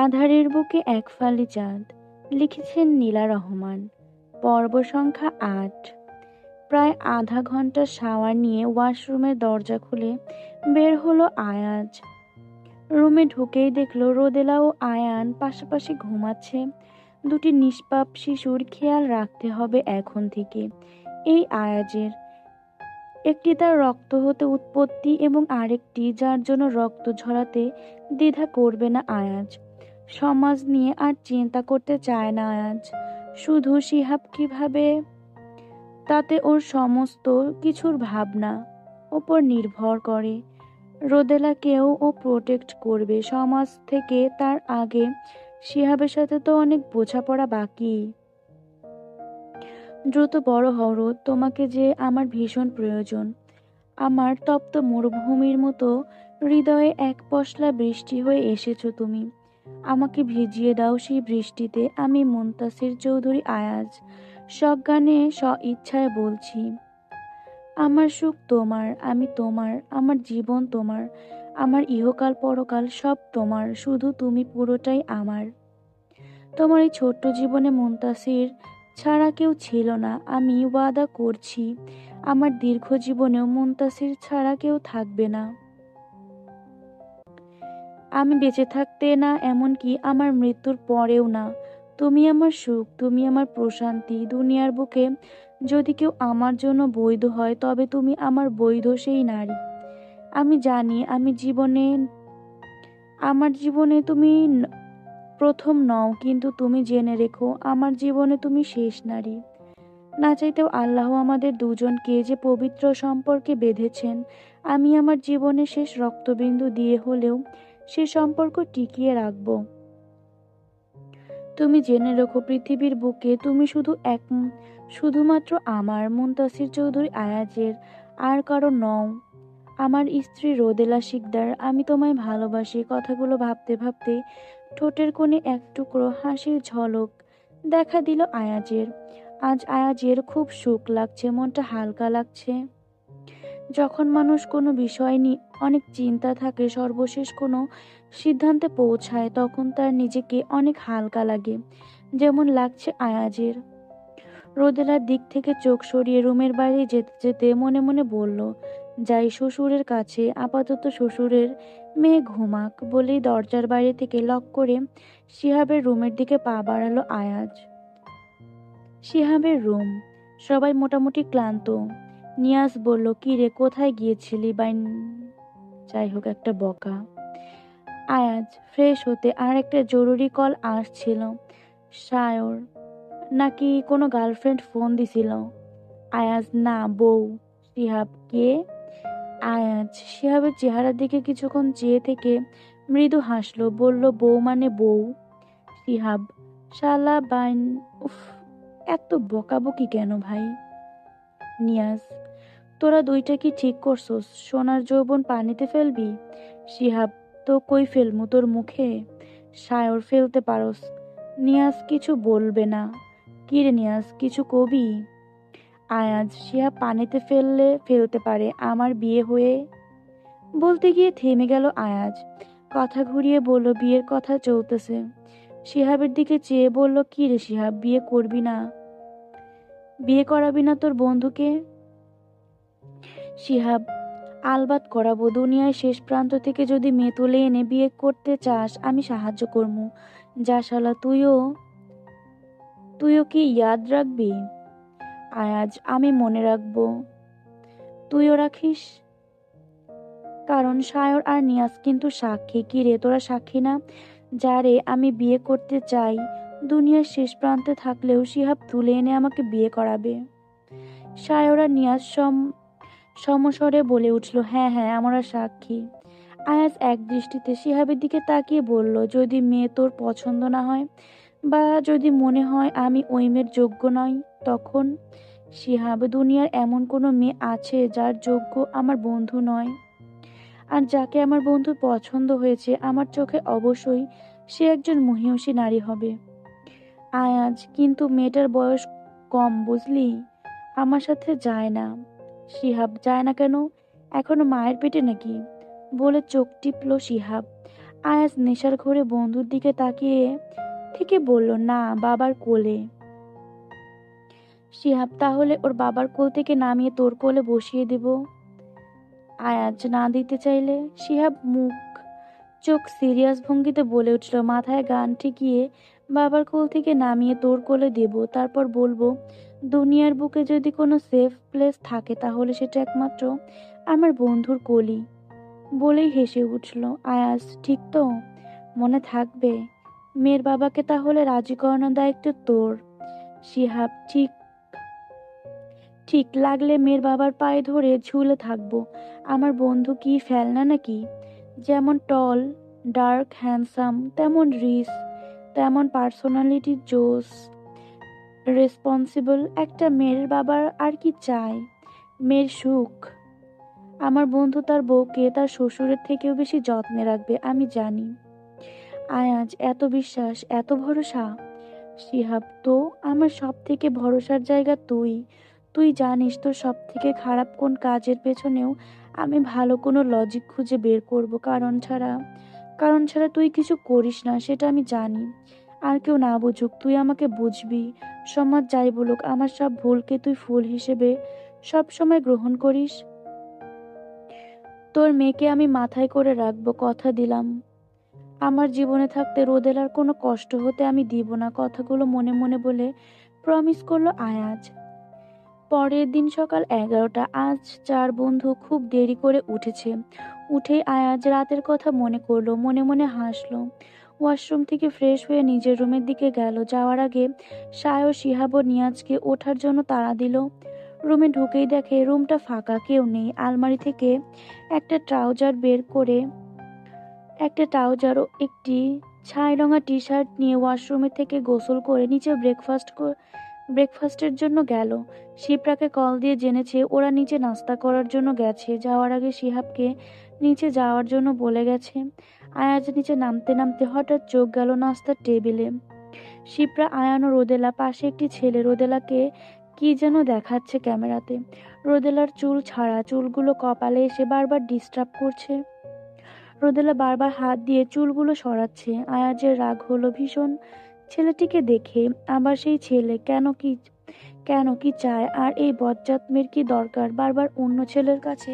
আঁধারের বুকে এক ফালি চাঁদ। লিখেছেন নীলা রহমান। পর্ব সংখ্যা ৮। প্রায় আধা ঘন্টা শাওয়ার নিয়ে ওয়াশরুমের দরজা খুলে বের হলো আয়াজ। রুমে ঢুকেই দেখলো রোদেলা ও আয়ান পাশাপাশি ঘুমাচ্ছে। দুটি নিষ্পাপ শিশুর খেয়াল রাখতে হবে এখন থেকে। এই আয়াজের একটি তার রক্ত হতে উৎপত্তি এবং আরেকটি যার জন্য রক্ত ঝরাতে দ্বিধা করবে না আয়াজ। সমাজ নিয়ে আর চিন্তা করতে চায় না আয়াজ, শুধু শিহাব কিভাবে তাতে ওর সমস্ত কিছুর ভাবনা ওপর নির্ভর করে। রোদেলাকেও ও প্রোটেক্ট করবে সমাজ থেকে। তার আগে শিহাবের সাথে তো অনেক বোঝাপড়া বাকি। দ্রুত বড় হও রোদ, তোমাকে যে আমার ভীষণ প্রয়োজন। আমার তপ্ত মরুভূমির মতো হৃদয়ে এক পশলা বৃষ্টি হয়ে এসেছো তুমি। আমাকে ভিজিয়ে দাও সেই বৃষ্টিতে। আমি মুনতাসির চৌধুরী আয়াজ সজ্ঞানে ইচ্ছায় বলছি। আমার সুখ তোমার, আমি তোমার, আমার জীবন তোমার, আমার ইহকাল পরকাল সব তোমার, শুধু তুমি পুরোটাই আমার। তোমার এই ছোট্ট জীবনে মুনতাসির ছাড়া কেউ ছিল না। আমি ওয়াদা করছি আমার দীর্ঘ জীবনেও মুনতাসির ছাড়া কেউ থাকবে না। আমি বেঁচে থাকতে না, এমনকি আমার মৃত্যুর পরেও না। তুমি আমার সুখ, তুমি আমার প্রশান্তি। দুনিয়ার বুকে যদি কেউ আমার জন্য বৈধ হয় তবে তুমি আমার বৈধ সেই নারী। আমি জানি আমার জীবনে তুমি প্রথম নও, কিন্তু তুমি জেনে রেখো আমার জীবনে তুমি শেষ নারী। না চাইতেও আল্লাহ আমাদের দুজনকে যে পবিত্র সম্পর্কে বেঁধেছেন, আমি আমার জীবনের শেষ রক্তবিন্দু দিয়ে হলেও সে সম্পর্ক টিকিয়ে রাখব। তুমি জেনে রেখো পৃথিবীর বুকে তুমি শুধুমাত্র আমার মুনতাসির চৌধুরী আয়াজের, আর কারো নও। আমার স্ত্রী রোদেলা শিকদার, আমি তোমায় ভালোবাসি। কথাগুলো ভাবতে ভাবতে ঠোঁটের কোণে এক টুকরো হাসির ঝলক দেখা দিল আয়াজের। আজ আয়াজের খুব সুখ লাগছে, মনটা হালকা লাগছে। যখন মানুষ কোনো বিষয় নিয়ে অনেক চিন্তা থাকে, সর্বশেষ কোনো সিদ্ধান্তে পৌঁছায়, তখন তার নিজেকে অনেক হালকা লাগে, যেমন লাগছে আয়াজের। রোদেলার দিক থেকে চোখ সরিয়ে রুমের বাইরে যেতে যেতে মনে মনে বলল, যাই শ্বশুরের কাছে, আপাতত শ্বশুরের মেয়ে ঘুমাক। বলেই দরজার বাইরে থেকে লক করে শিহাবের রুমের দিকে পা বাড়ালো আয়াজ। শিহাবের রুম। সবাই মোটামুটি ক্লান্ত। নিয়াজ বলল, কি রে, কোথায় গিয়েছিলি বাইন? যাই হোক, একটা বকা। আয়াজ ফ্রেশ হতে আর একটা জরুরি কল আসছিল। সায়র নাকি কোনো গার্লফ্রেন্ড ফোন দিছিল? আয়াজ, না, বউ। শিহাব, কে? আয়াজ শিহাবের চেহারার দিকে কিছুক্ষণ চেয়ে থেকে মৃদু হাসলো, বলল, বউ মানে বউ। শিহাব, শালা বাইন। উফ, এত বকাবকি কেন ভাই? নিয়াজ, তোরা দুইটা কি ঠিক করছস? সোনার যৌবন পানিতে ফেলবি? শিহাব, তো কই ফেলমু, তোর মুখে? সায়র, ফেলতে পারস। নিয়াজ কিছু বলবে না। কি রে নিয়াজ, কিছু কবি? আয়াজ, শিহাব পানিতে ফেলতে পারে, আমার বিয়ে হয়ে। বলতে গিয়ে থেমে গেল আয়াজ। কথা ঘুরিয়ে বলল, বিয়ের কথা চলতেছে। শিহাবের দিকে চেয়ে বলল, কি রে শিহাব, বিয়ে করবি না? বিয়ে করাবি না তোর বন্ধুকে? শিহাব, আলবাত করাবো। দুনিয়ার শেষ প্রান্ত থেকে যদি মেয়ে তুলে এনে বিয়ে করতে চাস, আমি সাহায্য করবো। যা শালা, তুইও কি ইয়াদ রাখবি? আয়াজ, আমি মনে রাখবো, তুইও রাখিস। কারণ সায়র আর নিয়াজ কিন্তু সাক্ষী। কি রে, তোরা সাক্ষী না? যারে আমি বিয়ে করতে চাই দুনিয়ার শেষ প্রান্তে থাকলেও শিহাব তুলে এনে আমাকে বিয়ে করাবে। সায়র আর নিয়াজ সমস্বরে বলে উঠল, হ্যাঁ হ্যাঁ, আমরা সাক্ষী। আয়াজ এক দৃষ্টিতে শিহাবের দিকে তাকিয়ে বলল, যদি মেয়ে তোর পছন্দ না হয়, বা যদি মনে হয় আমি ওই মেয়ের যোগ্য নই, তখন? শিহাব, দুনিয়ার এমন কোনো মেয়ে আছে যার যোগ্য আমার বন্ধু নয়? আর যাকে আমার বন্ধুর পছন্দ হয়েছে, আমার চোখে অবশ্যই সে একজন মহিয়সী নারী হবে। আয়াজ, কিন্তু মেয়েটার বয়স কম, বুঝলি, আমার সাথে যায় না। শিহাব, যায় না কেন? এখনো মায়ের পেটে নাকি? বলে চোখ টিপল শিহাব। আয়াজ নেশার ঘোরে বন্ধুর দিকে তাকিয়ে থেকে বলল, না, বাবার কোলে। শিহাব, তাহলে ওর বাবার কোল থেকে নামিয়ে তোর কোলে বসিয়ে দেব। আয়াজ না দিতে চাইলে শিহাব মুখ চোখ সিরিয়াস ভঙ্গিতে বলে উঠল, মাথায় গান ঠেকিয়ে বাবার কোল থেকে নামিয়ে তোর কোলে দেব, তারপর বলবো, দুনিয়ার বুকে যদি কোনো সেফ প্লেস থাকে তাহলে সেটা একমাত্র আমার বন্ধুর কোলই। বলেই হেসে উঠল। আয়াজ, ঠিক তো? মনে থাকবে? মেয়ের বাবাকে তাহলে রাজি করানোর দায়িত্ব তোর। শিহাব, ঠিক। ঠিক লাগলে মেয়ের বাবার পায়ে ধরে ঝুলে থাকবো। আমার বন্ধু কি ফেলনা নাকি? যেমন টল, ডার্ক, হ্যান্ডসাম, তেমন রিস, তেমন পার্সোনালিটি, জোস, রেসপন্সিবল। একটা মেয়ের বাবার আর কি চাই? মেয়ের সুখ। আমার বন্ধু তার বউকে তার শ্বশুরের থেকেও বেশি যত্নে রাখবে, আমি জানি। আয়াজ, এত বিশ্বাস, এত ভরসা? শিহাব, তো আমার সব থেকে ভরসার জায়গা তুই। তুই জানিস তোর সব থেকে খারাপ কোন কাজের পেছনেও আমি ভালো কোনো লজিক খুঁজে বের করব। কারণ ছাড়া তুই কিছু করিস না, সেটা আমি জানি। আর কেউ না বুঝুক, তুই আমাকে বুঝবি। সমাজ যাই বলুক, আমার সব ভুলকে তুই ফুল হিসেবে সব সময় গ্রহণ করিস। তোর মেয়েকে আমি মাথায় করে রাখবো, কথা দিলাম। আমার জীবনে থাকতে রোদেলার কোনো কষ্ট হতে আমি দিব না। কথাগুলো মনে মনে বলে প্রমিস করলো আয়াজ। পরের দিন সকাল 11টা। আজ চার বন্ধু খুব দেরি করে উঠেছে। উঠেই আয়াজ রাতের কথা মনে করলো, মনে মনে হাসলো। ওয়াশরুম থেকে ফ্রেশ হয়ে নিজের রুমের দিকে গেল। যাওয়ার আগে সায়র, শিহাব ও নিয়াজকে ওঠার জন্য তাড়া দিল। রুমে ঢুকেই দেখে রুমটা ফাঁকা, কেউ নেই। আলমারি থেকে একটা ট্রাউজার ও একটি ছাই রঙা টি শার্ট নিয়ে ওয়াশরুমে থেকে গোসল করে নিচে ব্রেকফাস্টের জন্য গেল। শিপ্রাকে কল দিয়ে জেনেছে ওরা নিচে নাস্তা করার জন্য গেছে। যাওয়ার আগে শিহাবকে নিচে যাওয়ার জন্য বলে গেছে। আয়াজ নিচে নামতে নামতে হঠাৎ চোখ গেল নাস্তার টেবিলে। শিপ্রা, আয়ান ও রোদেলা, পাশে একটি ছেলে রোদেলাকে কি যেন দেখাচ্ছে ক্যামেরাতে। রোদেলার চুল ছাড়া, চুলগুলো কপালে এসে বারবার ডিস্টার্ব করছে। রোদেলা বারবার হাত দিয়ে চুলগুলো সরাচ্ছে। আয়াজের রাগ হলো ভীষণ ছেলেটিকে দেখে। আবার সেই ছেলে কেন কি চায়? আর এই বজ্জাত মেয়ের কি দরকার বারবার অন্য ছেলের কাছে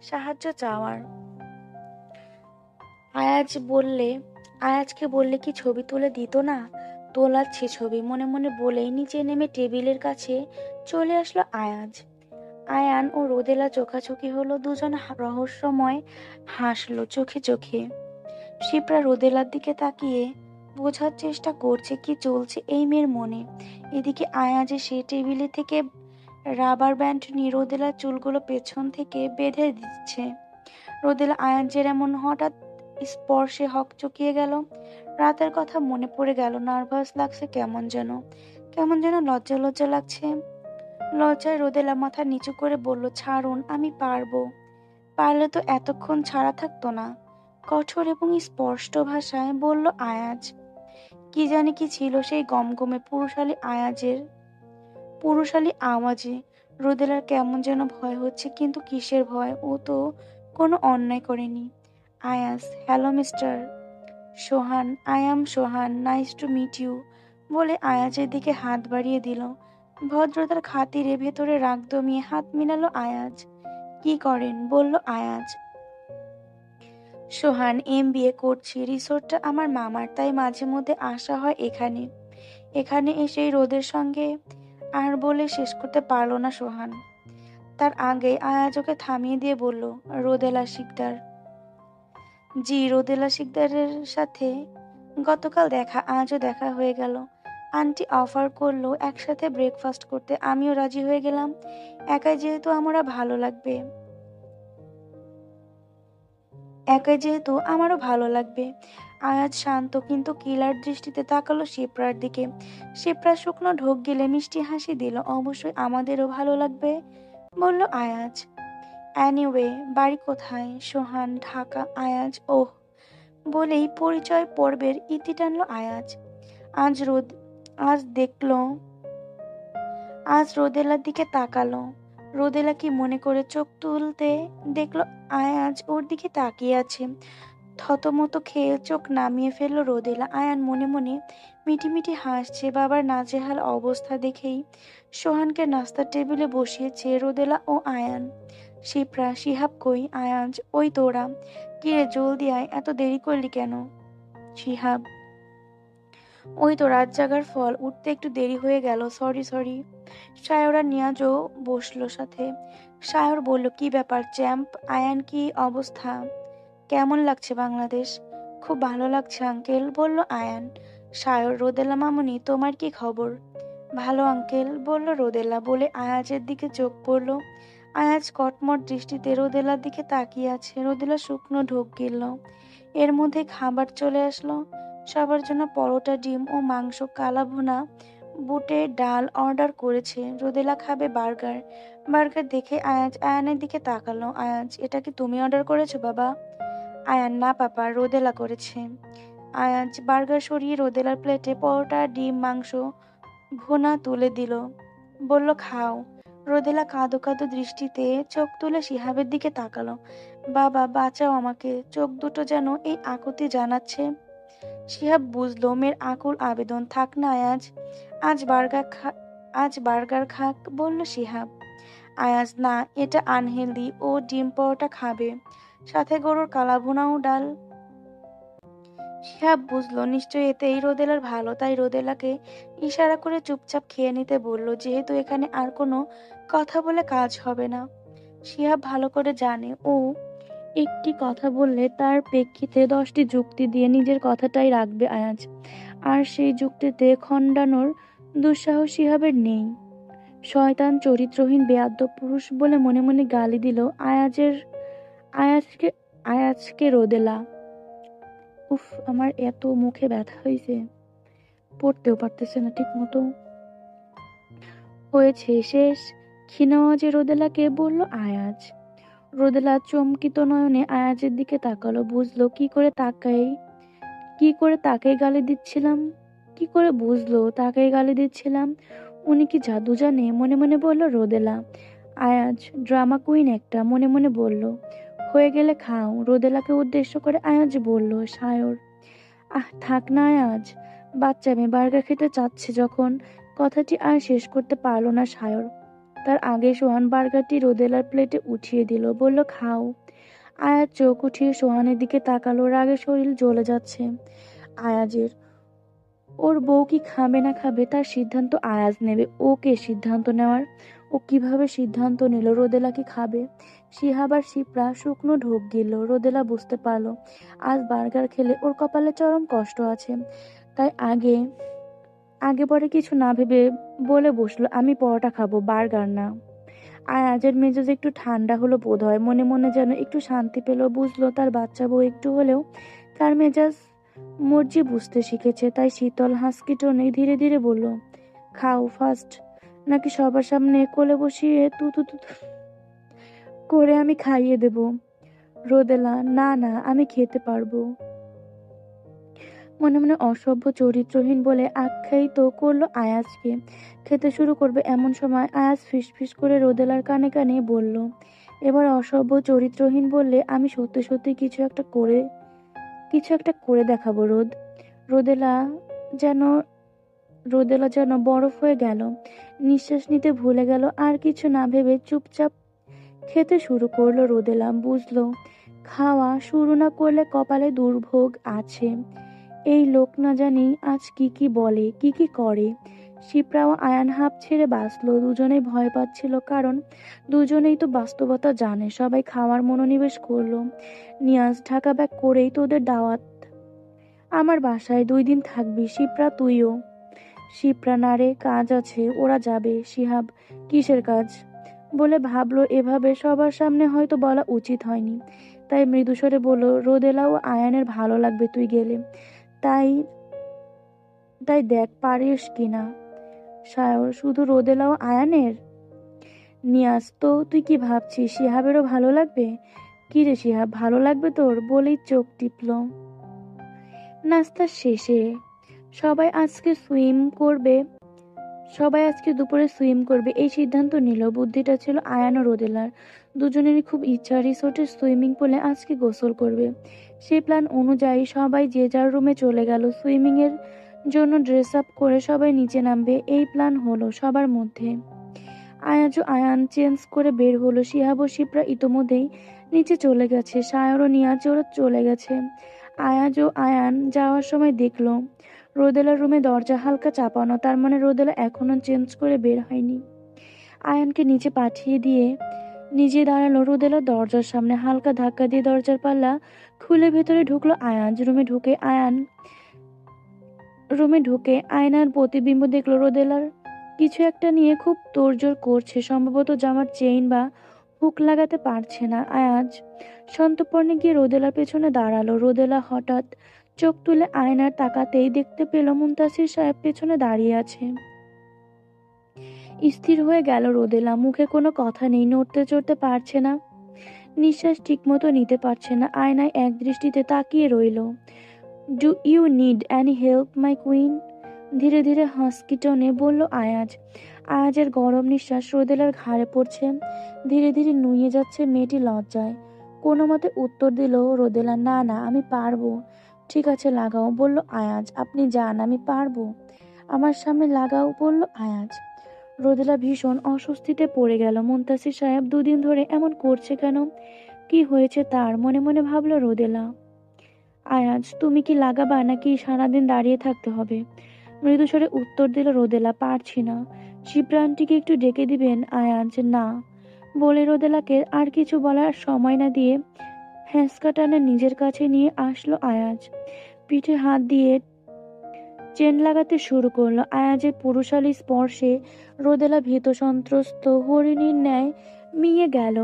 সাহায্য চাওয়ার? আয়াজকে বললে কি ছবি তুলে দিত না? তোলাচ্ছে ছবি, মনে মনে বলেই নিচে নেমে টেবিলের কাছে চলে আসলো আয়াজ। আয়ান ও রোদেলা চোখাচোখি হলো। দুজন রহস্যময় হাসলো চোখে চোখে। শিপ্রা রোদেলার দিকে তাকিয়ে বোঝার চেষ্টা করছে কি চলছে এই মেয়ের মনে। এদিকে আয়াজে সে টেবিলে থেকে রাবার ব্যান্ড নিয়ে রোদেলার চুলগুলো পেছন থেকে বেঁধে দিচ্ছে। রোদেলা আয়াজের এমন হঠাৎ স্পর্শে হকচকিয়ে গেল। রাতের কথা মনে পড়ে গেল। নার্ভাস লাগছে, কেমন যেন লজ্জা লজ্জা লাগছে। লজ্জায় রোদেলা মাথা নিচু করে বলল, ছাড়ুন, আমি পারবো। পারলে তো এতক্ষণ ছাড়া থাকতো না। কঠোর এবং স্পষ্ট ভাষায় বলল আয়াজ। কি জানি কি ছিল সেই গমগমে পুরুষালী আওয়াজে। রোদেলার কেমন যেন ভয় হচ্ছে, কিন্তু কিসের ভয়? ও তো কোনো অন্যায় করেনি। Ayaz, hello mister Sohan, I am Sohan, nice to meet you বলে আয়াজের দিকে হাত বাড়িয়ে দিল। ভদ্রতার খাতিরে ভেতরে রাগ দমিয়ে হাত মিলালো আয়াজ। কি করেন? বলল আয়াজ। সোহান, MBA করছি। রিসোর্টটা আমার মামার, তাই মাঝে মধ্যে আসা হয় এখানে এসেই রোদের সঙ্গে। আর বলে শেষ করতে পারল না সোহান। তার আগে আয়াজ ওকে থামিয়ে দিয়ে বলল, রোদেলা শিকদার। জি, রোদেলা শিকদারের সাথে গতকাল দেখা, আজও দেখা হয়ে গেল। আন্টি অফার করলো একসাথে ব্রেকফাস্ট করতে, আমিও রাজি হয়ে গেলাম। একাই যেহেতু আমারও ভালো লাগবে। আয়াজ শান্ত কিন্তু কিলার দৃষ্টিতে তাকালো শিপ্রার দিকে। শিপ্রা শুকনো ঢোক গিলে মিষ্টি হাসি দিল। অবশ্যই আমাদেরও ভালো লাগবে, বলল আয়াজ। অ্যানিওয়ে, বাড়ি কোথায়? সোহান, ঢাকা। আয়াজ, ওহ বলেই পরিচয় পর্বের ইতি টানলো আয়াজ। আজ দেখলো আজ রোদেলার দিকে তাকালো। রোদেলা কি মনে করে চোখ তুলতে দেখলো আয়াজ ওর দিকে তাকিয়ে আছে। থতমত খেয়ে চোখ নামিয়ে ফেলল রোদেলা। আয়ান মনে মনে মিটিমিটি হাসছে। বাবার নাজেহাল অবস্থা দেখেই সোহানকে নাস্তার টেবিলে বসিয়েছে রোদেলা ও আয়ান। শিপ্রা, শিহাব কই? আয়াজ, ওই তোরা। কিরে জলদি আয়, এত দেরি করলি কেন? শিহাব, ওই তো রাত জাগার ফল, উঠতে একটু দেরি হয়ে গেল, সরি সরি। সায়র আর নিয়াজও বসলো সাথে। সায়র বলল, কি ব্যাপার চ্যাম্প? আয়ান, কি অবস্থা? কেমন লাগছে বাংলাদেশ? খুব ভালো লাগছে আঙ্কেল, বলল আয়ান। সায়র, রোদেলা মামুনি, তোমার কি খবর? ভালো আঙ্কেল, বলল রোদেলা। বলে আয়াজের দিকে চোখ পড়ল। আয়াজ কটমট দৃষ্টিতে রোদেলার দিকে তাকিয়ে আছে। রোদেলা শুকনো ঢোক গিলল। এর মধ্যে খাবার চলে আসলো। সবার জন্য পরোটা, ডিম ও মাংস, কালা ভুনা, বুটের ডাল অর্ডার করেছে। রোদেলা খাবে বার্গার। বার্গার দেখে আয়াজ আয়ানের দিকে তাকালো। আয়াজ, এটা কি তুমি অর্ডার করেছো বাবা? আয়ান, না পাপা, রোদেলা করেছে। আয়াজ বার্গার সরিয়ে রোদেলার প্লেটে পরোটা, ডিম, মাংস, ভুনা তুলে দিল। বলল, খাও। রোদেলা কাঁদো কাঁদো দৃষ্টিতে চোখ তুলে শিহাবের দিকে তাকালো। বাবা, বাঁচাও আমাকে। চোখ দুটো যেন এই আকুতি জানাচ্ছে। শিহাব বুঝলো মেয়ের আকুল আবেদন। থাক না আয়াজ, আজ বার্গার খাক, বলল শিহাব। আয়াজ, না, এটা আনহেলদি, ও ডিম পরোটা খাবে, সাথে গরুর কালাভুনা ও ডাল। শিহাব বুঝলো নিশ্চয়ই এতেই রোদেলার ভালো, তাই রোদেলাকে ইশারা করে চুপচাপ খেয়ে নিতে বলল, যেহেতু এখানে আর কোনো কথা বলে কাজ হবে না। শিহাব ভালো করে জানে ও একটি কথা বললে তার প্রেক্ষিতে 10টি যুক্তি দিয়ে নিজের কথাটাই রাখবে আয়াজ, আর সেই যুক্তিতে খণ্ডানোর দুঃসাহস শিহাবের নেই। শয়তান, চরিত্রহীন, বেয়াদ্দপ পুরুষ বলে মনে মনে গালি দিল আয়াজকে আয়াজকে রোদেলা। উফ, আমার এত মুখে ব্যথা হয়েছে, পড়তেও পারতেছে না ঠিক মতো। হয়েছে শেষ, ক্ষীণ আওয়াজে রোদেলাকে বলল আয়াজ। রোদেলা চমকিত নয়নে আয়াজের দিকে তাকালো। বুঝলো কি করে তাকেই গালি দিচ্ছিলাম। কি করে বুঝলো তাকেই গালি দিচ্ছিলাম? উনি কি জাদু জানে? মনে মনে বলল রোদেলা। আয়াজ ড্রামা কুইন একটা, মনে মনে বলল। হয়ে গেলে খাও। রোদেলাকে উদ্দেশ্য করে আয়াজ বলল। সায়র, থাক না আয়াজ, বাচ্চা মেয়ে বার্গার খেতে চাচ্ছে যখন। কথাটি আর শেষ করতে পারলো না সায়র। তার আগে সোহান বার্গারটি রোদেলার প্লেটে উঠিয়ে দিল। বলল, খাও। আয়াজ চোখ উঠিয়ে সোহানের দিকে তাকালো। রাগে শরীর জ্বলে যাচ্ছে আয়াজের। ওর বউ কি খাবে না খাবে তার সিদ্ধান্ত আয়াজ নেবে। ও কে সিদ্ধান্ত নেওয়ার? ও কিভাবে সিদ্ধান্ত নিল রোদেলা কি খাবে? শিহাব আর শিপ্রা শুকনো ঢোক গিলল। রোদেলা বুঝতে পারলো আজ বার্গার খেলে ওর কপালে চরম কষ্ট আছে। তাই আগে পরে কিছু না ভেবে বলে বসলো, আমি পরোটা খাবো, বার্গার না। আয়াজের মেজাজ একটু ঠান্ডা হলো বোধ হয়। মনে মনে যেন একটু শান্তি পেল। বুঝলো তার বাচ্চা বউ একটু হলেও তার মেজাজ মর্জি বুঝতে শিখেছে। তাই শীতল হাসকি টোনে ধীরে ধীরে বলল, খাও ফার্স্ট, নাকি সবার সামনে কোলে বসিয়ে তু তু তু তু করে আমি খাইয়ে দেব? রোদেলা, না না, আমি খেতে পারবো। মনে মনে অসভ্য, চরিত্রহীন বলে আখ্যায়িত করলো আয়াজকে। খেতে শুরু করবে এমন সময় আয়াজ ফিসফিস করে রোদেলার কানে কানে বলল, এবার অসভ্য চরিত্রহীন বললে আমি সত্যি সত্যি কিছু একটা করে দেখাবো। রোদেলা যেন রোদেলা যেন বরফ হয়ে গেল। নিঃশ্বাস নিতে ভুলে গেল। আর কিছু না ভেবে চুপচাপ খেতে শুরু করলো রোদেলা। বুঝলো খাওয়া শুরু না করলে কপালে দুর্ভোগ আছে। এই লোক না জানি আজ কি কি বলে, কি কি করে। শিপ্রা ও আয়ান হাঁপ ছেড়ে বাঁচলো। দুজনেই ভয় পাচ্ছিল, কারণ দুজনেই তো বাস্তবতা জানে। সবাই খাওয়ার মনোনিবেশ করলো। নিয়াজ, ঢাকা ব্যাগ করেই তোদের দাওয়াত। আমার বাসায় 2 দিন থাকবি। শিপ্রা, তুইও। শিপ্রা, না রে, কাজ আছে, ওরা যাবে। শিহাব, কিসের কাজ? বলে ভাবলো এভাবে সবার সামনে হয়তো বলা উচিত হয়নি, তাই মৃদুস্বরে বলল, রোদেলা ও আয়ানের ভালো লাগবে তুই গেলে, তাই তাই দেখ পারিস কিনা। সায়র, শুধু রোদেলা ও আয়ানের? নিয়াজ, তো তুই কি ভাবছিস শিহাবেরও ভালো লাগবে? কি রে শিহাব, ভালো লাগবে তোর? বলেই চোখ টিপল। নাস্তার শেষে সবাই আজকে দুপুরে সুইম করবে এই সিদ্ধান্ত নিল। বুদ্ধিটা ছিল আয়ান ও রোদেলার। দুজনেরই খুব ইচ্ছা রিসোর্টের সুইমিং পুলে আজকে গোসল করবে। সেই প্ল্যান অনুযায়ী সবাই যে যার রুমে চলে গেল। সুইমিংয়ের জন্য ড্রেস আপ করে সবাই নিচে নামবে, এই প্ল্যান হলো সবার মধ্যে। আয়াজ ও আয়ান চেঞ্জ করে বের হলো। শিহাব ও শিপ্রা ইতোমধ্যেই নিচে চলে গেছে। সায়র ও নিয়াজও চলে গেছে। আয়াজ ও আয়ান যাওয়ার সময় দেখলো রোদেলার রুমে দরজা হালকা চাপানো, তার মানে রোদেলা এখনো চেঞ্জ করে বের হয়নি। আয়ানকে নিচে পাঠিয়ে দিয়ে নিজে দাঁড়ালো রোদেলার দরজার সামনে। হালকা ধাক্কা দিয়ে দরজার পাল্লা খুলে ভেতরে ঢুকলো আয়ান। রুমে ঢুকে আয়নার প্রতিবিম্ব দেখলো রোদেলার কিছু একটা নিয়ে খুব তোড়জোড় করছে, সম্ভবত জামার চেইন বা হুক লাগাতে পারছে না। আয়াজ সন্তর্পণে গিয়ে রোদেলার পেছনে দাঁড়ালো। রোদেলা হঠাৎ চোখ তুলে আয়নার তাকাতেই দেখতে পেল মুনতাসির সাহেব পেছনে দাঁড়িয়ে আছে। স্থির হয়ে গেল রোদেলা, মুখে কোনো কথা নেই, নড়তে চড়তে পারছে না, নিঃশ্বাস ঠিকমতো নিতে পারছে না। আয়নায় এক দৃষ্টিতে তাকিয়ে রইল। Do you need any help my queen? ধীরে ধীরে হাস্কি টোনে বলল আয়াজ। আয়াজের গরম নিঃশ্বাস রোদেলার ঘাড়ে পড়ছে, ধীরে ধীরে নুয়ে যাচ্ছে। মেয়েটি লজ্জায় কোনো মতে উত্তর দিল রোদেলা, না না আমি পারবো। ঠিক আছে লাগাও, বলল আয়াজ। আপনি যান, আমি পারবো, আমার সামনে লাগাও, বলল আয়াজ। রোদেলা ভীষণ অস্বস্তিতে পড়ে গেল। মুনতাসির সাহেব দুদিন ধরে এমন করছে কেন? কি হয়েছে তার? মনে মনে ভাবল রোদেলা। আয়াজ, তুমি কি লাগাবা নাকি সারাদিন দাঁড়িয়ে থাকতে হবে? মৃদুস্বরে উত্তর দিল রোদেলা, পারছি না। শিপ্রা আন্টিকে একটু ডেকে দিবেন? আয়াজ, না বলে রোদেলাকে আর কিছু বলার সময় না দিয়ে হ্যাঁচকা টানে নিজের কাছে নিয়ে আসলো আয়াজ। পিঠে হাত দিয়ে চেন লাগাতে শুরু করলো। আয়াজের পুরুষালী স্পর্শে রোদেলা ভীত সন্ত্রস্ত হরিণীর ন্যায় মিয়ে গেল।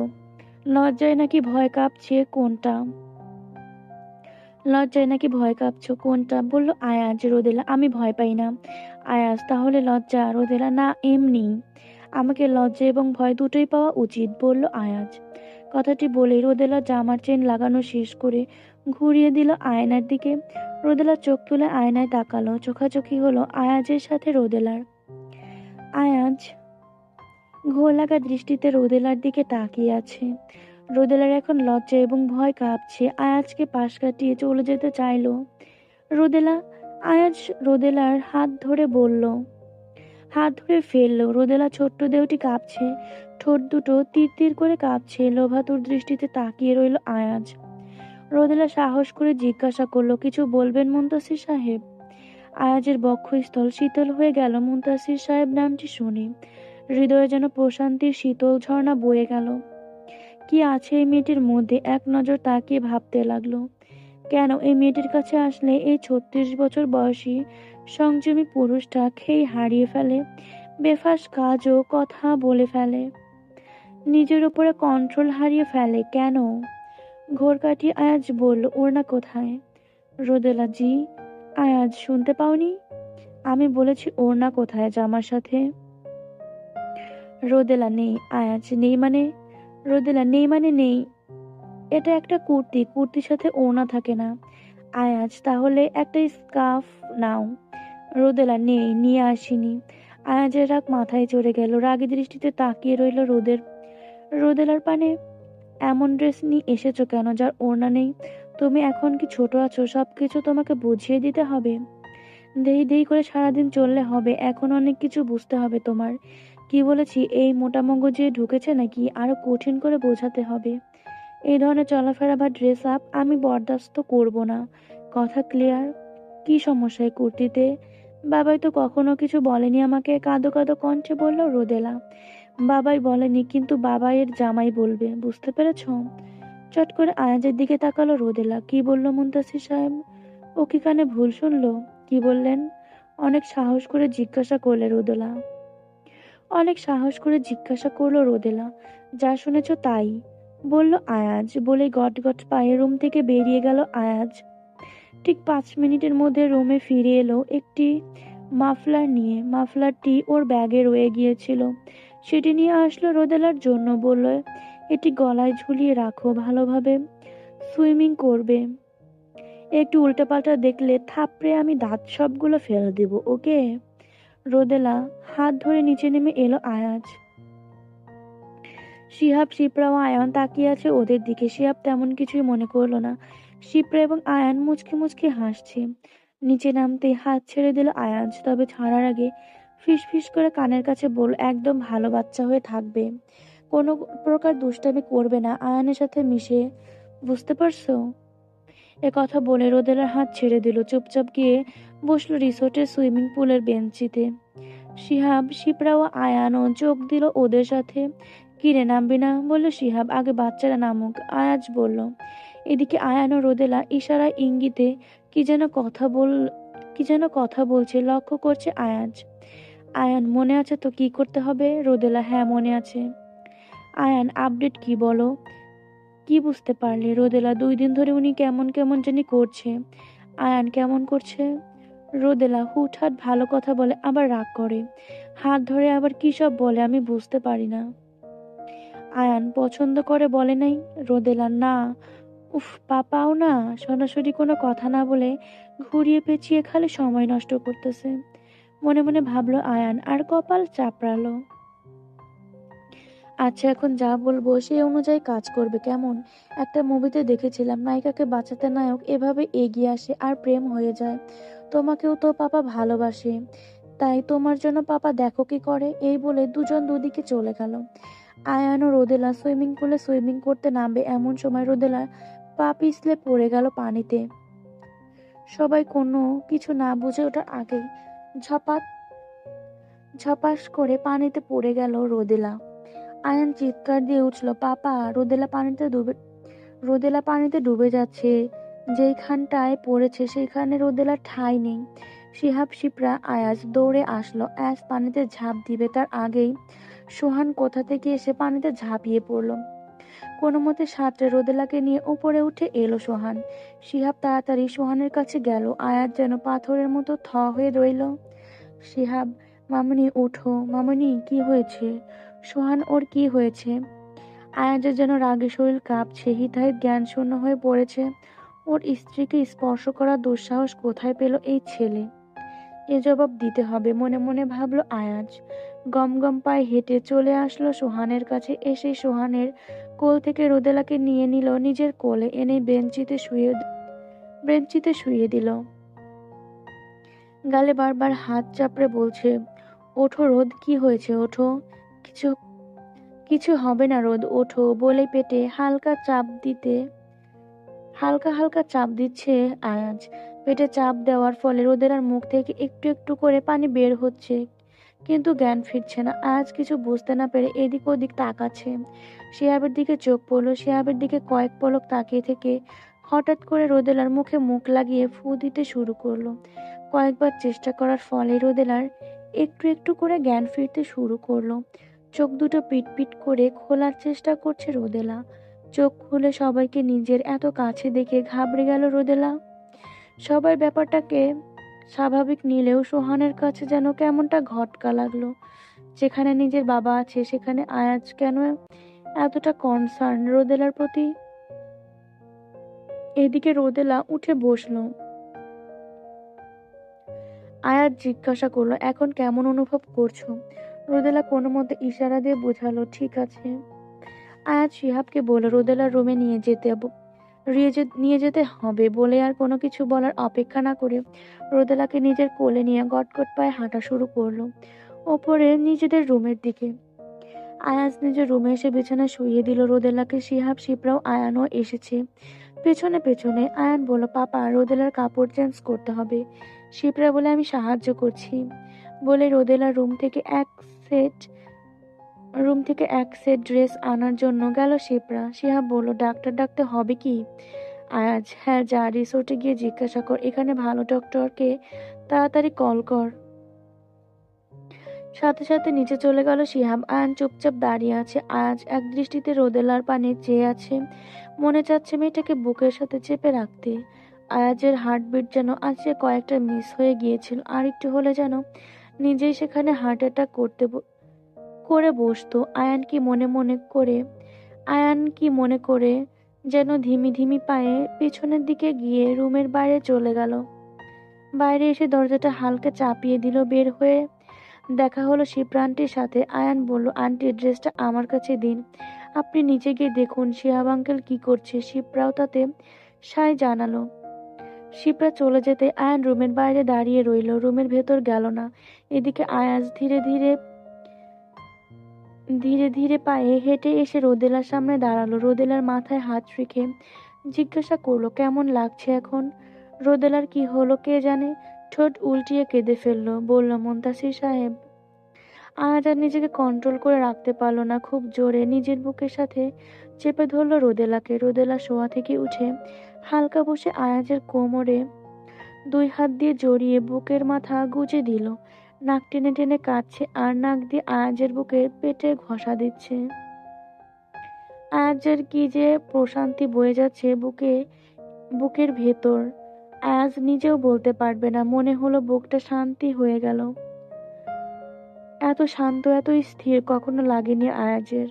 লজ্জায় নাকি ভয় কাঁপছে কোনটা? লজ্জায় নাকি ভয় কাঁপছো কোনটা? বলল আয়াজ। রোদেলা, আমি ভয় পাই না। আয়াজ, তাহলে লজ্জা? রোদেলা, না এমনি। আমাকে লজ্জা এবং ভয় দুটোই পাওয়া উচিত, বলল আয়াজ। কথাটি বলেই রোদেলা জামার চেন লাগানো শেষ করে ঘুরিয়ে দিল আয়নার দিকে। রোদেলা চোখ তুলে আয়নায় তাকালো। চোখাচোখি হলো আয়াজের সাথে রোদেলার। আয়াজ ঘোর লাগা দৃষ্টিতে রোদেলার দিকে তাকিয়ে আছে। রোদেলার এখন লজ্জা এবং ভয় কাঁপছে। আয়াজকে পাশ কাটিয়ে চলে যেতে চাইল রোদেলা। আয়াজ রোদেলার হাত ধরে ফেললো। রোদেলা ছোট্ট দেহটি কাঁপছে, ঠোঁট দুটো তীর তীর করে কাঁপছে। লোভাতুর দৃষ্টিতে তাকিয়ে রইল আয়াজ। রোদেলা সাহস করে জিজ্ঞাসা করলো, কিছু বলবেন মুনতাসির সাহেব? আয়াজের বক্ষস্থল শীতল হয়ে গেল মুনতাসির সাহেব নামটি শুনে। হৃদয়ে যেন প্রশান্তির শীতল ঝর্ণা বয়ে গেল। কি আছে এই মেয়েটির মধ্যে? এক নজর তাকিয়ে ভাবতে লাগলো, কেন এই মেয়েটির কাছে আসলে এই 36 বছর বয়সী সংযমী পুরুষটা খেই হারিয়ে ফেলে, বেফাস কাজ ও কথা বলে ফেলে, নিজের উপরে কন্ট্রোল হারিয়ে ফেলে কেন? ঘোর কাটিয়ে আয়াজ বলল, ওড়না কোথায়? রোদেলা, জি? আয়াজ, শুনতে পাওনি? আমি বলেছি ওড়না কোথায় জামার সাথে? রোদেলা, নেই। আয়াজ, নেই মানে? রোদেলা, নেই মানে নেই। এটা একটা কুর্তি, কুর্তির সাথে ওড়না থাকে না। আয়াজ, তাহলে একটা স্কার্ফ নাও। রোদেলা, নেই, নিয়ে আসিনি। আয়াজের রাগ মাথায় চড়ে গেল। রাগী দৃষ্টিতে তাকিয়ে রইল রোদেলার পানে। এমন ড্রেস নিয়ে এসেছো কেন যার ওড়না নেই? তুমি এখন কি ছোট আছো? সবকিছু তোমাকে বুঝিয়ে দিতে হবে? দেই দেই করে সারাদিন চললে হবে? এখন অনেক কিছু বুঝতে হবে তোমার। কি বলেছি এই মোটা মগজে ঢুকেছে নাকি? আরো কঠিন করে বোঝাতে হবে। এই ধরনের চলাফেরা বা ড্রেস আপ আমি বরদাস্ত করব না। কথা ক্লিয়ার? কি সমস্যা এই কুর্তিতে? বাবাই তো কখনো কিছু বলেনি আমাকে, কাঁদো কাঁদো কণ্ঠে বলল রোদেলা। বাবাই বলেনি, কিন্তু বাবাইয়ের জামাই বলবে, বুঝতে পেরেছ? চট করে আয়াজের দিকে তাকালো রোদেলা। কি বলল মুনতাসির সাহেব? ও কি কানে ভুল শুনলো? কি বললেন? অনেক সাহস করে জিজ্ঞাসা করলো রোদেলা। যা শুনেছ তাই, বলল আয়াজ। বলে গট গট পায়ে রুম থেকে বেরিয়ে গেল আয়াজ। ঠিক 5 মিনিটের মধ্যে রুমে ফিরে এলো একটি মাফলার নিয়ে। মাফলারটি ওর ব্যাগে রয়ে গিয়েছিল, সেটি নিয়ে আসলো রোদেলার জন্য। বলল, এটি গলায় ঝুলিয়ে রাখো, ভালোভাবে সুইমিং করবে। একটু উল্টাপাল্টা দেখলে থাপড়ে আমি দাঁত সবগুলো ফেলে দেব, ওকে? রোদেলা হাত ধরে নিচে নেমে এলো আয়াজ। শিহাব, শিপ্রা ও আয়ান তাকিয়ে আছে ওদের দিকে। শিহাব তেমন কিছুই মনে করলো না। শিপ্রা এবং আয়ান মুচকি মুচকি হাসছে। নিচে নামতে হাত ছেড়ে দিল আয়াজ, তবে ছাড়ার আগে ফিস ফিস করে কানের কাছে বলল, একদম ভালো বাচ্চা হয়ে থাকবে, কোনো প্রকার দুষ্টামি করবে না আয়ানের সাথে মিশে, বুঝতে পারছো? এ কথা বলে রোদেলার হাত ছেড়ে দিল। চুপচাপ গিয়ে বসলো রিসোর্টের সুইমিং পুলের বেঞ্চিতে। শিহাব, শিপ্রা ও আয়ানও যোগ দিল ওদের সাথে। কিরে নামবি না? বলল শিহাব, আগে বাচ্চারা নামুক, আয়াজ বলল। এদিকে আয়ান ও রোদেলা ইশারায় ইঙ্গিতে কি যেন কথা বলছে, লক্ষ্য করছে আয়াজ। আয়ান, মনে আছে তো কি করতে হবে? রোদেলা, হ্যাঁ মনে আছে। আয়ান, আপডেট কি বলো? কি বুঝতে পারলে? রোদেলা, 2 দিন ধরে উনি কেমন কেমন জানি করছে। আয়ান, কেমন করছে? রোদেলা, হুটহাট ভালো কথা বলে আবার রাগ করে, হাত ধরে আবার কি সব বলে আমি বুঝতে পারি না। আয়ান, পছন্দ করে বলে নাই? রোদেলা, না। উফ, পাপাও না সরাসরি কোনো কথা না বলে ঘুরিয়ে পেঁচিয়ে খালি সময় নষ্ট করতেছে, মনে মনে ভাবলো আয়ান, আর কপাল চাপড়ালো। আচ্ছা, এখন যা বলবো সেই অনুযায়ী কাজ করবে, কেমন? একটা মুভিতে দেখেছিলাম, নায়িকাকে বাঁচাতে নায়ক এভাবে এগিয়ে আসে আর প্রেম হয়ে যায়। তোমাকেও তো পাপা ভালোবাসে, তাই তোমার জন্য পাপা দেখো কি করে। এই বলে দুজন দুদিকে চলে গেল। আয়ান ও রোদেলা সুইমিং পুলে সুইমিং করতে নামবে এমন সময় রোদেলা পা পিছলে পড়ে গেল পানিতে। সবাই কোনো কিছু না বুঝে ওঠার আগেই ঝপাত ঝপাস করে পানিতে পড়ে গেল রোদেলা। আয়ান চিৎকার দিয়ে উঠল, পাপা! রোদেলা পানিতে ডুবে যাচ্ছে। যেইখানটায় পড়েছে সেইখানে রোদেলার ঠাঁই নেই। শিহাব, শিপ্রা, আয়াজ দৌড়ে আসলো। আয়াজ পানিতে ঝাঁপ দিবে তার আগেই সোহান কোথা থেকে এসে পানিতে ঝাঁপিয়ে পড়ল। কোনো মতে সাঁতরে রোদেলাকে নিয়ে উপরে উঠে এলো সোহান। শিহাব তাড়াতাড়ি সোহানের কাছে গেল। আয়াজ যেন পাথরের মতো হয়ে রইল। শিহাব, মামনি ওঠো। মামনি, কি হয়েছে? সোহান, ওর কি হয়েছে? আয়াজের যেন রাগে শরীর কাঁপছে, হিতাহিত জ্ঞান শূন্য হয়ে পড়েছে। ওর স্ত্রীকে স্পর্শ করার দুঃসাহস কোথায় পেল এই ছেলে? এ জবাব দিতে হবে, মনে মনে ভাবলো আয়াজ। গম গম পায়ে হেঁটে চলে আসলো সোহানের কাছে। এসে সোহানের কোল থেকে রোদেলাকে নিয়ে নিল নিজের কোলে, এনে বেঞ্চিতে শুইয়ে দিল। গালে বারবার হাত চাপড়ে বলছে, ওঠো রোদ, কি হয়েছে? ওঠো। কিছু কিছু হবে না রোদ, ওঠো বলে পেটে হালকা হালকা চাপ দিচ্ছে আয়াজ। পেটে চাপ দেওয়ার ফলে রোদেলার মুখ থেকে একটু একটু করে পানি বের হচ্ছে, কিন্তু জ্ঞান ফিরছে না। আজ কিছু বুঝতে না পেরে এদিক ওদিক তাকাচ্ছে। শিহাবের দিকে চোখ পড়লো। শিহাবের দিকে কয়েক পলক তাকিয়ে থেকে হঠাৎ করে রোদেলার মুখে মুখ লাগিয়ে ফু দিতে শুরু করলো। কয়েকবার চেষ্টা করার ফলে রোদেলার একটু একটু করে জ্ঞান ফিরতে শুরু করলো। চোখ দুটো পিটপিট করে খোলার চেষ্টা করছে রোদেলা। চোখ খুলে সবাইকে নিজের এত কাছে দেখে ঘাবড়ে গেল রোদেলা। সবাই ব্যাপারটাকে স্বাভাবিক নিলেও সোহানের কাছে যেন কেমনটা ঘটকা লাগলো। যেখানে নিজের বাবা আছে সেখানে আয়াজ কেন এতটা কনসার্ন রোদেলার প্রতি? এদিকে রোদেলা উঠে বসলো। আয়াজ জিজ্ঞাসা করলো, এখন কেমন অনুভব করছো? রোদেলা কোনো মতে ইশারা দিয়ে বোঝালো, ঠিক আছে। আয়াজ শিহাবকে বলল, রোদেলার রুমে নিয়ে যেতে হবে বলে আর কোনো কিছু বলার অপেক্ষা না করে রোদেলাকে নিজের কোলে নিয়ে গটগট পায়ে হাঁটা শুরু করলো ওপরে নিজেদের রুমের দিকে। আয়াজ নিজের রুমে এসে বিছানায় শুইয়ে দিল রোদেলাকে। শিহাব, শিপ্রাও আয়ানও এসেছে পেছনে পেছনে। আয়ান বলল, পাপা, রোদেলার কাপড় চেঞ্জ করতে হবে। শিপ্রা বলে, আমি সাহায্য করছি বলে রোদেলার রুম থেকে এক সেট ড্রেস আনার জন্য গেল শিপ্রা। শিহাব বলল, ডাক্তার ডাকতে হবে কি? আয়াজ, হ্যাঁ যা, রিসোর্টে গিয়ে জিজ্ঞাসা কর এখানে ভালো ডক্টরকে তাড়াতাড়ি কল কর। সাথে সাথে নিচে চলে গেল শিহাব। আয়ান চুপচাপ দাঁড়িয়ে আছে। আয়াজ এক দৃষ্টিতে রোদেলার পানে চেয়ে আছে, মনে চাচ্ছে মেয়েটাকে বুকের সাথে চেপে রাখতে। আয়াজের হার্টবিট যেন আজকে কয়েকটা মিস হয়ে গিয়েছিল, আর একটু হলে যেন নিজেই সেখানে হার্ট অ্যাটাক করে বসতো। আয়ান কি মনে করে যেন ধিমি ধিমি পায়ে পিছনের দিকে গিয়ে রুমের বাইরে চলে গেল। বাইরে এসে দরজাটা হালকা চাপিয়ে দিল। বের হয়ে দেখা হলো শিপ্রা আন্টির সাথে। আয়ান বলল, আন্টি, ড্রেসটা আমার কাছে দিন, আপনি নিচে গিয়ে দেখুন শিহাব আঙ্কেল কি করছে। শিপ্রাও তাতে সাই জানালো। শিপ্রা চলে যেতে আয়ান রুমের বাইরে দাঁড়িয়ে রইল, রুমের ভেতর গেল না। এদিকে আয়াজ ধীরে ধীরে ধীরে ধীরে পায়ে হেঁটে এসে রোদেলার সামনে দাঁড়ালো। রোদেলার মাথায় হাত রেখে জিজ্ঞাসা করলো, কেমন লাগছে এখন? রোদেলার কি হলো কে জানে, ঠোঁট উল্টিয়ে কেঁদে ফেললো। বলল, মুনতাসির সাহেব। আয়াজ আর নিজেকে কন্ট্রোল করে রাখতে পারলো না, খুব জোরে নিজের বুকের সাথে চেপে ধরলো রোদেলাকে। রোদেলা শোয়া থেকে উঠে হালকা বসে আয়াজের কোমরে দুই হাত দিয়ে জড়িয়ে বুকের মাথা গুজে দিল। নাক টেনে টেনে কাঁদছে আর নাক দিয়ে আয়াজের বুকের পেটে ঘষা দিচ্ছে। আয়াজের কি যে প্রশান্তি বয়ে যাচ্ছে বুকের ভেতর, আয়াজ নিজেও বলতে পারবে না। মনে হলো বুকটা শান্তি হয়ে গেল। এত শান্ত, এত স্থির কখনো লাগেনি আয়াজের।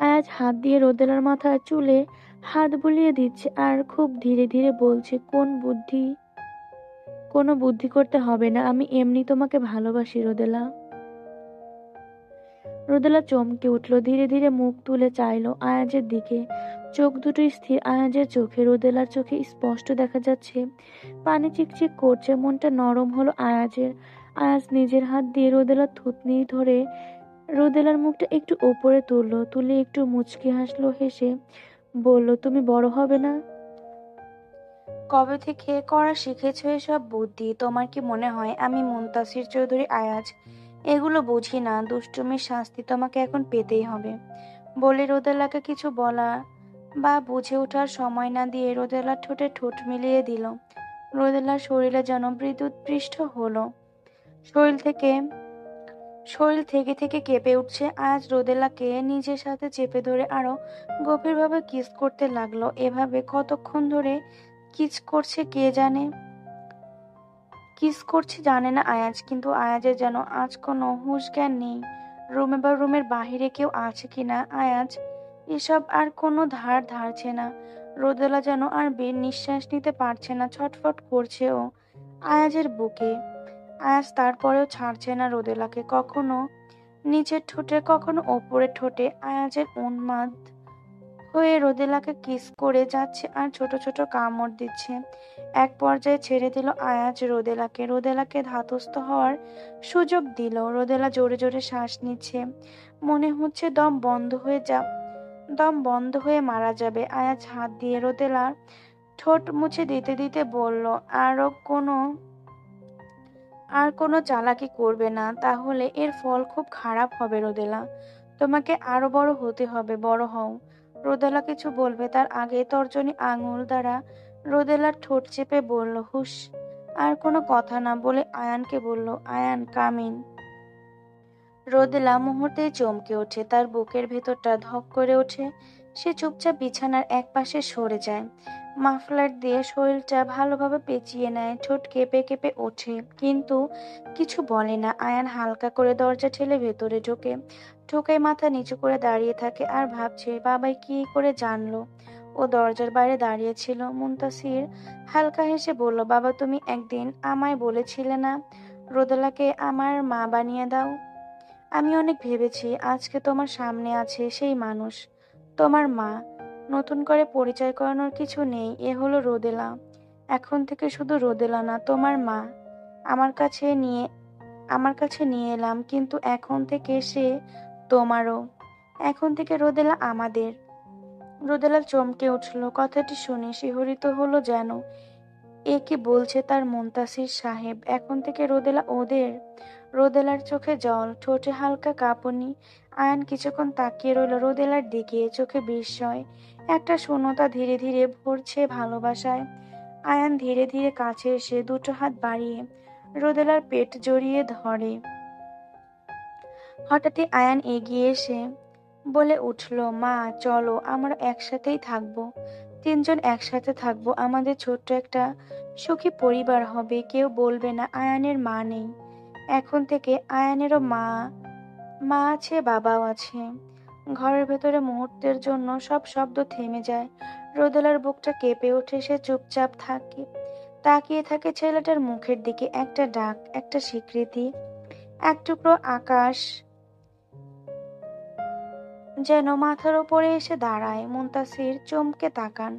আয়াজ হাত দিয়ে রোদেলার মাথার চুলে হাত বুলিয়ে দিচ্ছে আর খুব ধীরে ধীরে বলছে, কোনো বুদ্ধি করতে হবে না, আমি এমনি তোমাকে ভালোবাসি রোদেলা। রোদেলা চমকে উঠল, ধীরে ধীরে মুখ তুলে চাইলো আয়াজের দিকে। চোখ দুটো স্থির আয়াজের চোখে। রোদেলার চোখে স্পষ্ট দেখা যাচ্ছে পানি চিকচিক করছে। মনটা নরম হলো আয়াজের। আয়াজ নিজের হাত দিয়ে রোদেলার থুতনি ধরে রোদেলার মুখটা একটু ওপরে তুলে একটু মুচকি হাসলো। হেসে বলল, তুমি বড় হবে না? কবে থেকে করা শিখেছো এসব বুদ্ধি? তোমার কি মনে হয় আমি মুনতাসির চৌধুরী আয়াজ এগুলো বুঝি না? দুষ্টুমির শাস্তি তোমাকে এখন পেতেই হবে। বলে রোদেলাকে কিছু বলা বা বুঝে ওঠার সময় না দিয়ে রোদেলার ঠোঁটে ঠোঁট মিলিয়ে দিল। রোদেলার শরীরে যেন বিদ্যুৎ পৃষ্ঠ হলো। শরীর থেকে শরীর থেকে থেকে কেঁপে উঠছে। আজ রোদেলাকে নিজের সাথে চেপে ধরে আরো গভীরভাবে কিস করতে লাগলো। এভাবে কতক্ষণ ধরে কিস করছে জানে না আয়াজ, কিন্তু আয়াজের যেন আজ কোনো হুঁশ জ্ঞান নেই। রুমে বা রুমের বাহিরে কেউ আছে কিনা আয়াজ এসব আর কোনো ধারছে না। রোদেলা যেন আর নিঃশ্বাস নিতে পারছে না, ছটফট করছে ও আয়াজের বুকে। আয়াজ তারপরেও ছাড়ছে না রোদেলাকে, কখনো নিচের ঠোঁটে কখনো ওপরের ঠোঁটে। আয়াজের উন্মাদ হয়ে রোদেলাকে কিস করে যাচ্ছে আর ছোট ছোট কামড় দিচ্ছে। এক পর্যায়ে ছেড়ে দিল আয়াজ রোদেলাকে ধাতস্থ হওয়ার সুযোগ দিল। রোদেলা জোরে জোরে শ্বাস নিচ্ছে, মনে হচ্ছে দম বন্ধ হয়ে মারা যাবে। আয়াজ হাত দিয়ে রোদেলার ঠোঁট মুছে দিতে দিতে বলল, আর কোনো চালাকি করবে না, তাহলে এর ফল খুব খারাপ হবে। রোদেলা, তোমাকে আরো বড় হতে হবে, বড় হও। রোদেলা কিছু বলবে তার আগে তর্জনী আঙুল দ্বারা রোদেলার ঠোঁট চেপে বলল, হুশ। আর কোনো কথা না বলে আয়ানকে বলল, আয়ান, কামিন। রোদেলা মুহূর্তেই চমকে ওঠে, তার বুকের ভেতরটা ধক করে ওঠে। সে চুপচাপ বিছানার এক পাশে সরে যায়, মাফলার দিয়ে শরীরটা ভালোভাবে পেঁচিয়ে নেয়। ঠোঁট কেঁপে কেঁপে ওঠে, কিন্তু কিছু বলে না। আয়ান হালকা করে দরজা ঠেলে ভেতরে ঢোকে। ঠোকায় মাথা নিচু করে দাঁড়িয়ে থাকে আর ভাবছে, বাবাই কি করে জানলো ও দরজার বাইরে দাঁড়িয়ে ছিল। মুনতাসির হালকা হেসে বলল, বাবা, তুমি একদিন আমায় বলেছিলে না রোদেলাকে আমার মা বানিয়ে দাও? আমি অনেক ভেবেছি, আজকে তোমার সামনে আছে সেই মানুষ, তোমার মা। নতুন করে পরিচয় করানোর কিছু নেই, এ হলো রোদেলা। এখন থেকে শুধু রোদেলা না, তোমার মা। আমার কাছে নিয়ে এলাম, কিন্তু এখন থেকে সে তোমারও। এখন থেকে রোদেলা আমাদের। রোদেলা চমকে উঠল, কথাটি শুনে শিহরিত হলো যেন। এ কি বলছে তার মুনতাসির সাহেব? এখন থেকে রোদেলা ওদের? রোদেলার চোখে জল, ঠোঁটে হালকা কাঁপুনি। আয়ান কিছুক্ষণ তাকিয়ে রইল রোদেলার দিকে, চোখে বিস্ময়, একটা শূন্যতা ধীরে ধীরে ভরছে ভালোবাসায়। আয়ান ধীরে ধীরে কাছে এসে দুটো হাত বাড়িয়ে রোদেলার পেট জড়িয়ে ধরে। হঠাৎই আয়ান এগিয়ে এসে বলে উঠল, মা, চলো, আমরা একসাথেই থাকবো। তিনজন একসাথে থাকবো, আমাদের ছোট্ট একটা সুখী পরিবার হবে। কেউ বলবে না আয়ানের মা নেই। এখন থেকে আয়ানেরও মা আছে, বাবাও আছে। ঘরের ভেতরে মুহূর্তের জন্য সব শব্দ থেমে যায়। রোদেলার বুকটা কেঁপে ওঠে। সে চুপচাপ তাকিয়ে থাকে ছেলেটার মুখের দিকে। একটা ডাক, একটা স্বীকৃতি, এক টুকরো আকাশ যেন মাথার ওপরে এসে দাঁড়ায়। মুনতাসির চমকে তাকান।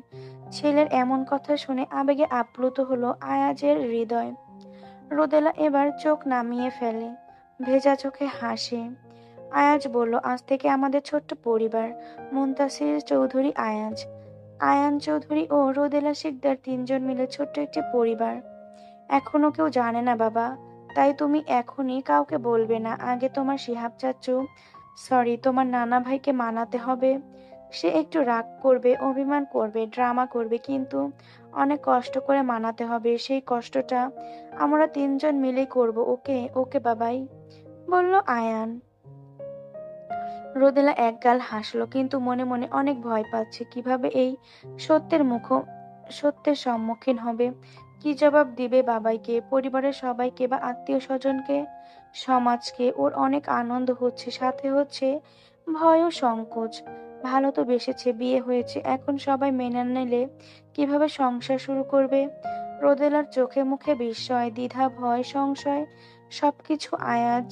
ছেলের এমন কথা শুনে আবেগে আপ্লুত হলো আয়াজের হৃদয়। রোদেলা এবার চোখ নামিয়ে ফেলে, ভেজা চোখে হাসে। আয়াজ বলল, আজ থেকে আমাদের ছোট্ট পরিবার, মুনতাসির চৌধুরী আয়াজ, আয়ান চৌধুরী ও রোদেলা শিকদার, তিনজন মিলে ছোট্ট একটি পরিবার। এখনো কেউ জানে না বাবা, তাই তুমি এখনই কাউকে বলবে না। আগে তোমার শিহাব চাচু, সরি, তোমার নানা ভাইকে মানাতে হবে। সে একটু রাগ করবে, অভিমান করবে, ড্রামা করবে, কিন্তু অনেক কষ্ট করে মানাতে হবে। সেই কষ্টটা আমরা তিনজন মিলেই করব। ওকে ওকে বাবাই, বলল আয়ান। রোদেলা একগাল হাসলো, কিন্তু মনে মনে অনেক ভয় পাচ্ছে। কিভাবে এই সত্যের সম্মুখীন হবে, কি জবাব দিবে বাবাইকে, পরিবারের সবাইকে বা আত্মীয় স্বজনকে, সমাজকে। ওর অনেক আনন্দ হচ্ছে, সাথে হচ্ছে ভয় ও সংকোচ। ভালো তো বেসেছে, বিয়ে হয়েছে, এখন সবাই মেনে নিলে কিভাবে সংসার শুরু করবে। রোদেলার চোখে মুখে বিস্ময়, দ্বিধা, ভয়, সংশয়, সবকিছু আয়াজ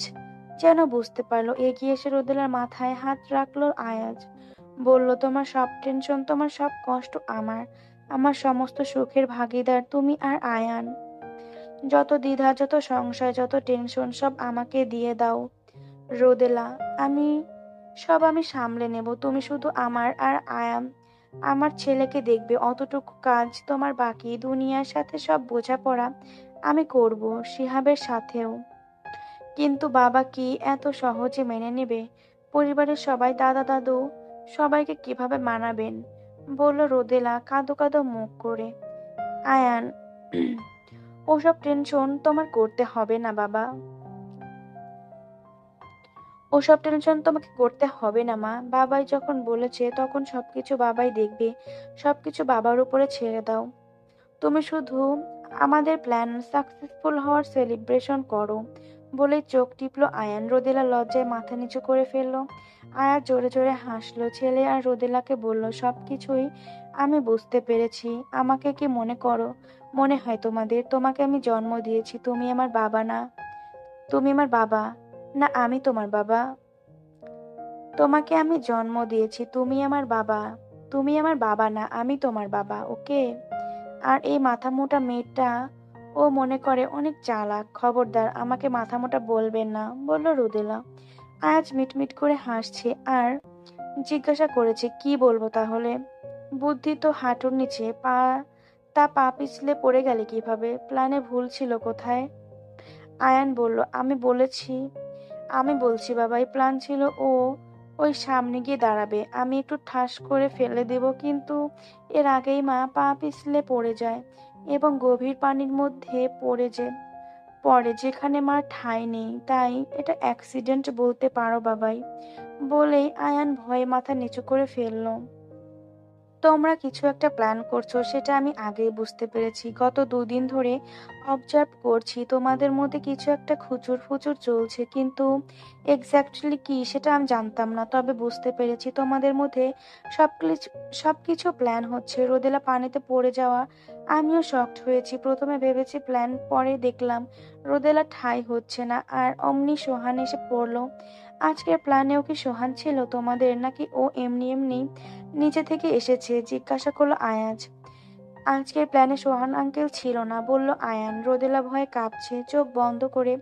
যেন বুঝতে পারলো। এগিয়ে এসে রোদেলার মাথায় হাত রাখলো আয়াজ, বলল, তোমার সব টেনশন, তোমার সব কষ্ট আমার, আমার সমস্ত সুখের ভাগিদার তুমি আর আয়ান। যত দ্বিধা, যত সংশয়, যত টেনশন, সব আমাকে দিয়ে দাও রোদেলা। আমি আমি সামলে নেব। তুমি শুধু আমার আর আমার ছেলেকে দেখবে, অতটুকু কাজ তোমার বাকি। দুনিয়ার সাথে সব বোঝাপড়া আমি করব, শিহাবের সাথেও। কিন্তু বাবা কি এত সহজে মেনে নেবে? পরিবারের সবাই, দাদা দাদু, সবাইকে কিভাবে মানাবেন? বলল রোদেলা কাঁদো কাঁদো মুখ করে। আয়ান, ওসব টেনশন তোমার করতে হবে না বাবা, ওসব টেনশন তোমাকে করতে হবে না মা। বাবাই যখন বলেছে তখন সবকিছু বাবাই দেখবে, সবকিছু বাবার উপরে ছেড়ে দাও। তুমি শুধু আমাদের প্ল্যান সাকসেসফুল হওয়ার সেলিব্রেশন করো। বলে চোখ টিপলো আয়ান। রোদেলা লজ্জায় মাথা নিচু করে ফেললো। আয়া জোরে জোরে হাসলো। ছেলে আর রোদেলাকে বলল, সবকিছুই আমি বুঝতে পেরেছি। আমাকে কি মনে করো, মনে হয় তোমাদের? তোমাকে আমি জন্ম দিয়েছি, তুমি আমার বাবা না? তুমি আমার বাবা না, আমি তোমার বাবা? তোমাকে আমি জন্ম দিয়েছি, তুমি আমার বাবা। তুমি আমার বাবা না, আমি তোমার বাবা, ওকে? আর এই মাথা মোটা মেয়েটা, ও মনে করে অনেক চালাক। খবরদার আমাকে মাথা মোটা বলবেন না, বলল রোদেলা। আজ মিটমিট করে হাসছে আর জিজ্ঞাসা করেছে, কি বলবো তাহলে? বুদ্ধি তো হাঁটুর নিচে, পা পিছলে পড়ে গেলে কিভাবে? প্ল্যানে ভুল ছিল কোথায়? আয়ান বলল, আমি বলছি বাবা, এই প্ল্যান ছিল ও ওই সামনে গিয়ে দাঁড়াবে, আমি একটু ঠাস করে ফেলে দেব, কিন্তু এর আগেই মা পা পিছলে পড়ে যায় এবং গভীর পানির মধ্যে পড়ে, যেখানে মার ঠাঁই নেই। তাই এটা অ্যাক্সিডেন্ট বলতে পারো বাবাই। বলেই আয়ান ভয়ে মাথা নিচু করে ফেলল। তোমরা কিছু একটা প্ল্যান করছো, সেটা আমি আগেই বুঝতে পেরেছি। গত দুদিন ধরে অবজার্ভ করছি, তোমাদের মধ্যে কিছু একটা খুচুর ফুচুর চলছে, কিন্তু এক্স্যাক্টলি কি সেটা আমি জানতাম না। তবে বুঝতে পেরেছি তোমাদের মধ্যে সবকিছু সবকিছু প্ল্যান হচ্ছে। রোদেলা পানিতে পড়ে যাওয়া আমিও শকড হয়েছি। প্রথমে ভেবেছি প্ল্যান, পরে দেখলাম রোদেলা ঠাঁই হচ্ছে না, আর অমনি সোহান এসে পড়লো। আজকের প্ল্যানেও কি সোহান ছিল তোমাদের, নাকি ও এমনি এমনি নিচে থেকে এসেছে? জিজ্ঞাসা করলো আয়াজ। আজকের প্ল্যানে সোহান আঙ্কেল ছিল না, বলল আয়ান। রোদেলা ভয়ে কাঁপছে, চোখ বন্ধ করে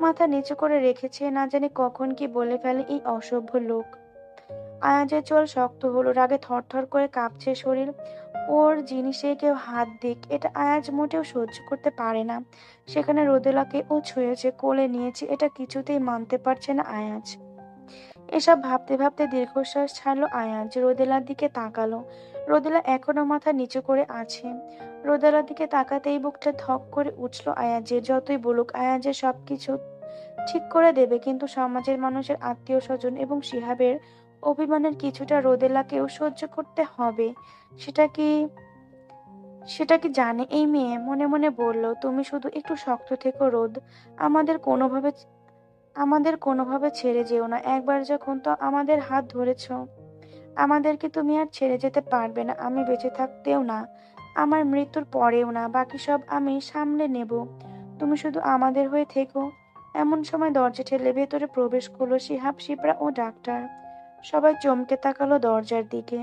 মাথা নিচু করে রেখেছে। না জানি কখন কি বলে ফেলে এই অসভ্য লোক। আয়াজের চোল শক্ত হলো, রাগে থরথর করে কাঁপছে শরীর। ওর জিনিসে কেউ হাত দিক, এটা আয়াজ মোটেও সহ্য করতে পারে না। সেখানে রোদেলাকে ও ছুঁয়েছে, কোলে নিয়েছে, এটা কিছুতেই মানতে পারছে না আয়াজ। এসব ভাবতে ভাবতে দীর্ঘশ্বাস ছাড়লো আয়াজ। রোদেলার দিকে তাকালো। রোদেলা এখনো মাথা নিচু করে আছে। রোদেলার দিকে তাকাতেই বুকটা ধক করে উঠল আয়াজের। যতই বলুক আয়াজের সবকিছু ঠিক করে দেবে, কিন্তু সমাজের মানুষের, আত্মীয় স্বজন এবং শিহাবের অভিমানের কিছুটা রোদেলাকেও সহ্য করতে হবে। সেটা কি সেটা কি জানে এই মেয়ে? মনে মনে বলল, তুমি শুধু একটু শক্ত থেকো রোদ, আমাদের কোনোভাবে আমাদের কোনোভাবে ছেড়ে যেও না। একবার যখন তো আমাদের হাত ধরেছ, আমাদেরকে তুমি আর ছেড়ে যেতে পারবে না। আমি বেঁচে থাকতেও না, আমার মৃত্যুর পরেও না। বাকি সব আমি সামলে নেব, তুমি শুধু আমাদের হয়ে থেকো। এমন সময় দরজা ঠেলে ভেতরে প্রবেশ করলো শিহাব, শিপ্রা ও ডাক্তার। সবাই চমকে তাকালো দরজার দিকে।